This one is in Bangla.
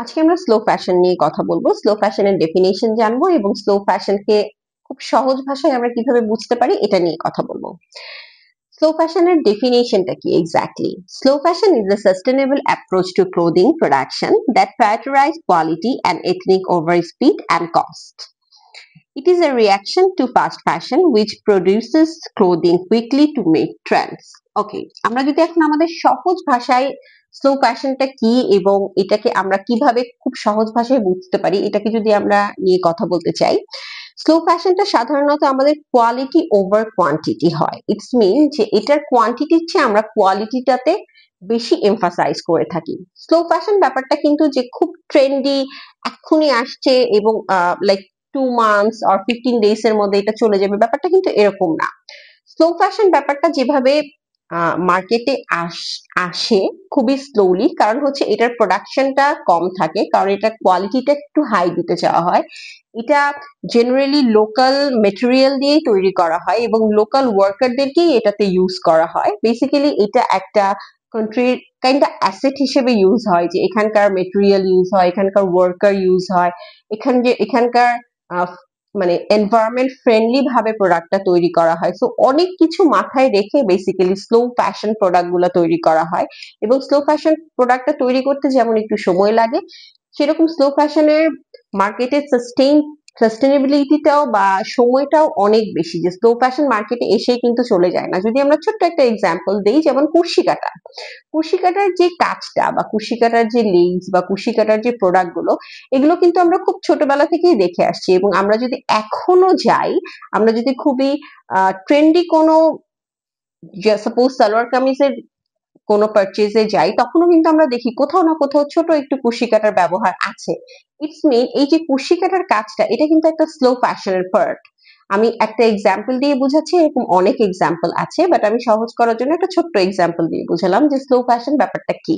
আজকে আমরা স্লো ফ্যাশন নিয়ে কথা বলবো। স্লো ফ্যাশনের ডেফিনিশন জানবো এবং স্লো ফ্যাশনকে খুব সহজ ভাষায় আমরা কিভাবে বুঝতে পারি এটা নিয়ে কথা বলবো। স্লো ফ্যাশনের ডেফিনেশনটা কি exactly? Slow fashion is a sustainable approach to clothing production that prioritize quality and ethnic over speed and cost. It is a reaction to fast fashion which produces clothing quickly to meet trends. ওকে, আমরা যদি এখন আমাদের সহজ ভাষায় স্লো ফ্যাশনটা কি এবং এটাকে আমরা কিভাবে খুব সহজ ভাষায় বুঝতে পারি এটাকে যদি আমরা নিয়ে কথা বলতে চাই, স্লো ফ্যাশনটা সাধারণত আমাদের কোয়ালিটি ওভার কোয়ান্টিটি হয়। ইটস মিন যে এটার কোয়ান্টিটির চেয়ে আমরা কোয়ালিটিটাতে বেশি এমফাসাইজ করে থাকি। স্লো ফ্যাশন ব্যাপারটা কিন্তু যে খুব ট্রেন্ডি এক্ষুনি আসছে এবং লাইক 2 months or 15 days এর মধ্যে এটা চলে যাবে, ব্যাপারটা কিন্তু এরকম না। স্লো ফ্যাশন ব্যাপারটা যেভাবে মার্কেটে আসে খুবই স্লোলি, কারণ হচ্ছে এটার প্রোডাকশনটা কম থাকে, কারণ এটা কোয়ালিটিটা একটু হাই দিতে চাওয়া হয়। এটা জেনারেলি লোকাল মেটেরিয়াল দিয়েই তৈরি করা হয় এবং লোকাল ওয়ার্কারদেরকেই এটাতে ইউজ করা হয়। বেসিক্যালি এটা একটা কান্ট্রির কাইন্ড অফ অ্যাসেট হিসেবে ইউজ হয়, যে এখানকার মেটেরিয়াল ইউজ হয়, এখানকার ওয়ার্কার ইউজ হয়, এখানকার মানে এনভায়রনমেন্ট ফ্রেন্ডলি ভাবে প্রোডাক্টটা তৈরি করা হয়। সো অনেক কিছু মাথায় রেখে বেসিক্যালি স্লো ফ্যাশন প্রোডাক্ট গুলো তৈরি করা হয় এবং স্লো ফ্যাশন প্রোডাক্টটা তৈরি করতে যেমন একটু সময় লাগে, সেরকম স্লো ফ্যাশনের মার্কেটে সাস্টেনেবিলিটিটাও বা সময়টাও অনেক বেশি, যে স্লো ফ্যাশন মার্কেটে এসেই কিন্তু চলে যায় না। যদি আমরা ছোট্ট একটা এক্সাম্পল দিই, যেমন কুর্শি কাটা, কুশি কাটার যে কাজটা বা কুশি কাটার যে লেস বা কুশি কাটার যে প্রোডাক্ট গুলো, এগুলো কিন্তু আমরা খুব ছোটবেলা থেকেই দেখে আসছি এবং আমরা যদি এখনো যাই, আমরা যদি খুবই ট্রেন্ডি কোনো সাপোজ সালোয়ার কামিজের কোনো পারচেজে যাই, তখনও কিন্তু আমরা দেখি কোথাও না কোথাও ছোট একটু কুশি কাটার ব্যবহার আছে। ইটস মিন এই যে কুশি কাটার কাজটা, এটা কিন্তু একটা স্লো ফ্যাশনের পার্ট। আমি একটা এক্সাম্পল দিয়ে বুঝাচ্ছি, এরকম অনেক এক্সাম্পল আছে, বাট আমি সহজ করার জন্য একটা ছোট্ট এক্সাম্পল দিয়ে বুঝালাম যে স্লো ফ্যাশন ব্যাপারটা কি।